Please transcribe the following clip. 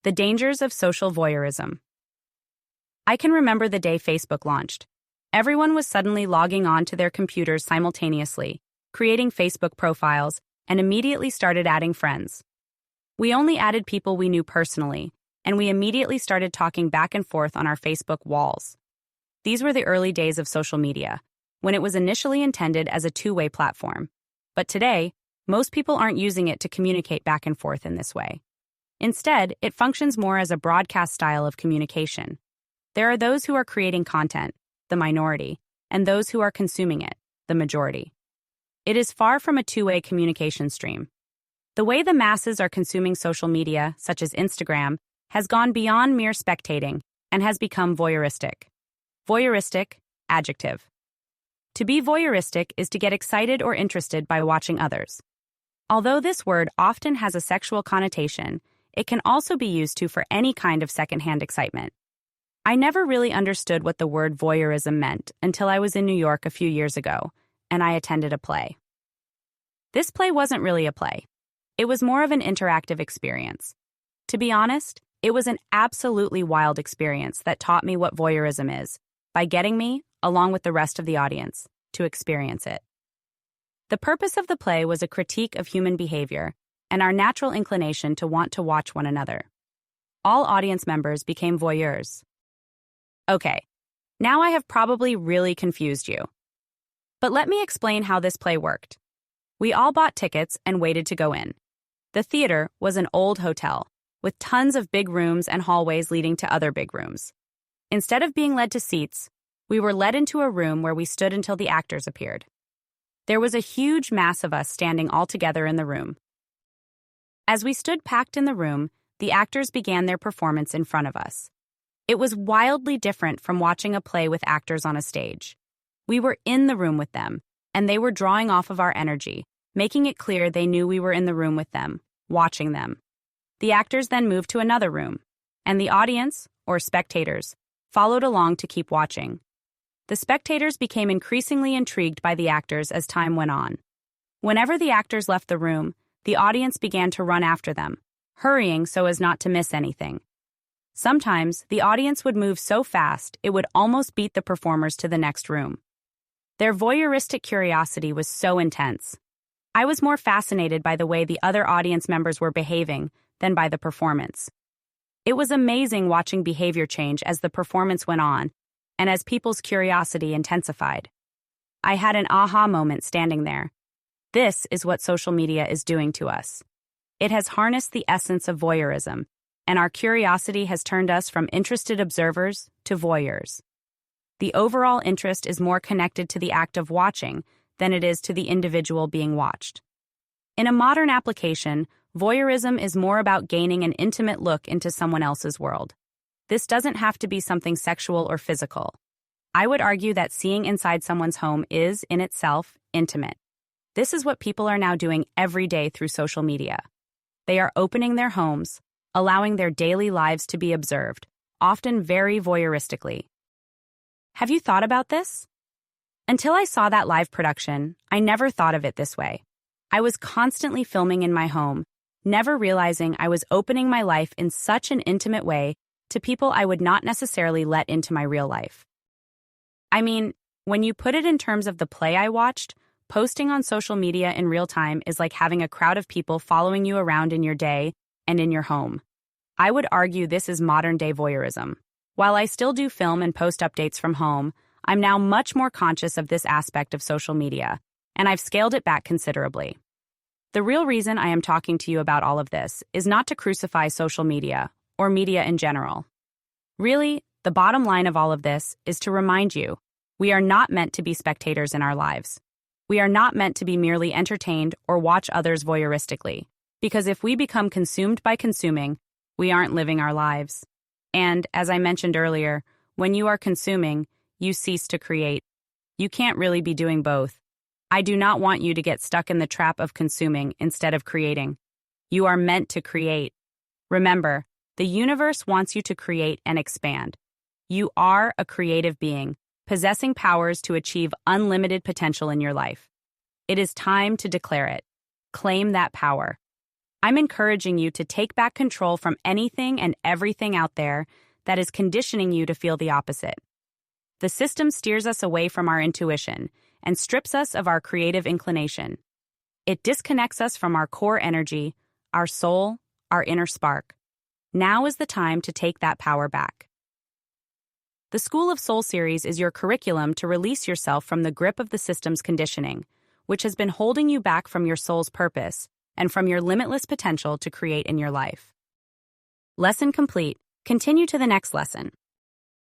The dangers of social voyeurism. I can remember the day Facebook launched. Everyone was suddenly logging on to their computers simultaneously, creating Facebook profiles, and immediately started adding friends. We only added people we knew personally, and we immediately started talking back and forth on our Facebook walls. These were the early days of social media, when it was initially intended as a two-way platform. But today, most people aren't using it to communicate back and forth in this way. Instead, it functions more as a broadcast style of communication. There are those who are creating content, the minority, and those who are consuming it, the majority. It is far from a two-way communication stream. The way the masses are consuming social media, such as Instagram, has gone beyond mere spectating and has become voyeuristic. Voyeuristic, adjective. To be voyeuristic is to get excited or interested by watching others. Although this word often has a sexual connotation, it can also be used for any kind of secondhand excitement. I never really understood what the word voyeurism meant until I was in New York a few years ago, and I attended a play. This play wasn't really a play. It was more of an interactive experience. To be honest, it was an absolutely wild experience that taught me what voyeurism is, by getting me, along with the rest of the audience, to experience it. The purpose of the play was a critique of human behavior and our natural inclination to want to watch one another. All audience members became voyeurs. Okay, now I have probably really confused you. But let me explain how this play worked. We all bought tickets and waited to go in. The theater was an old hotel, with tons of big rooms and hallways leading to other big rooms. Instead of being led to seats, we were led into a room where we stood until the actors appeared. There was a huge mass of us standing all together in the room. As we stood packed in the room, the actors began their performance in front of us. It was wildly different from watching a play with actors on a stage. We were in the room with them, and they were drawing off of our energy, making it clear they knew we were in the room with them, watching them. The actors then moved to another room, and the audience, or spectators, followed along to keep watching. The spectators became increasingly intrigued by the actors as time went on. Whenever the actors left the room, the audience began to run after them, hurrying so as not to miss anything. Sometimes, the audience would move so fast it would almost beat the performers to the next room. Their voyeuristic curiosity was so intense. I was more fascinated by the way the other audience members were behaving than by the performance. It was amazing watching behavior change as the performance went on and as people's curiosity intensified. I had an aha moment standing there. This is what social media is doing to us. It has harnessed the essence of voyeurism, and our curiosity has turned us from interested observers to voyeurs. The overall interest is more connected to the act of watching than it is to the individual being watched. In a modern application, voyeurism is more about gaining an intimate look into someone else's world. This doesn't have to be something sexual or physical. I would argue that seeing inside someone's home is, in itself, intimate. This is what people are now doing every day through social media. They are opening their homes, allowing their daily lives to be observed, often very voyeuristically. Have you thought about this? Until I saw that live production, I never thought of it this way. I was constantly filming in my home, never realizing I was opening my life in such an intimate way to people I would not necessarily let into my real life. I mean, when you put it in terms of the play I watched, posting on social media in real time is like having a crowd of people following you around in your day and in your home. I would argue this is modern-day voyeurism. While I still do film and post updates from home, I'm now much more conscious of this aspect of social media, and I've scaled it back considerably. The real reason I am talking to you about all of this is not to crucify social media, or media in general. Really, the bottom line of all of this is to remind you, we are not meant to be spectators in our lives. We are not meant to be merely entertained or watch others voyeuristically, because if we become consumed by consuming, we aren't living our lives. And, as I mentioned earlier, when you are consuming, you cease to create. You can't really be doing both. I do not want you to get stuck in the trap of consuming instead of creating. You are meant to create. Remember, the universe wants you to create and expand. You are a creative being, possessing powers to achieve unlimited potential in your life. It is time to declare it. Claim that power. I'm encouraging you to take back control from anything and everything out there that is conditioning you to feel the opposite. The system steers us away from our intuition and strips us of our creative inclination. It disconnects us from our core energy, our soul, our inner spark. Now is the time to take that power back. The School of Soul series is your curriculum to release yourself from the grip of the system's conditioning, which has been holding you back from your soul's purpose and from your limitless potential to create in your life. Lesson complete. Continue to the next lesson.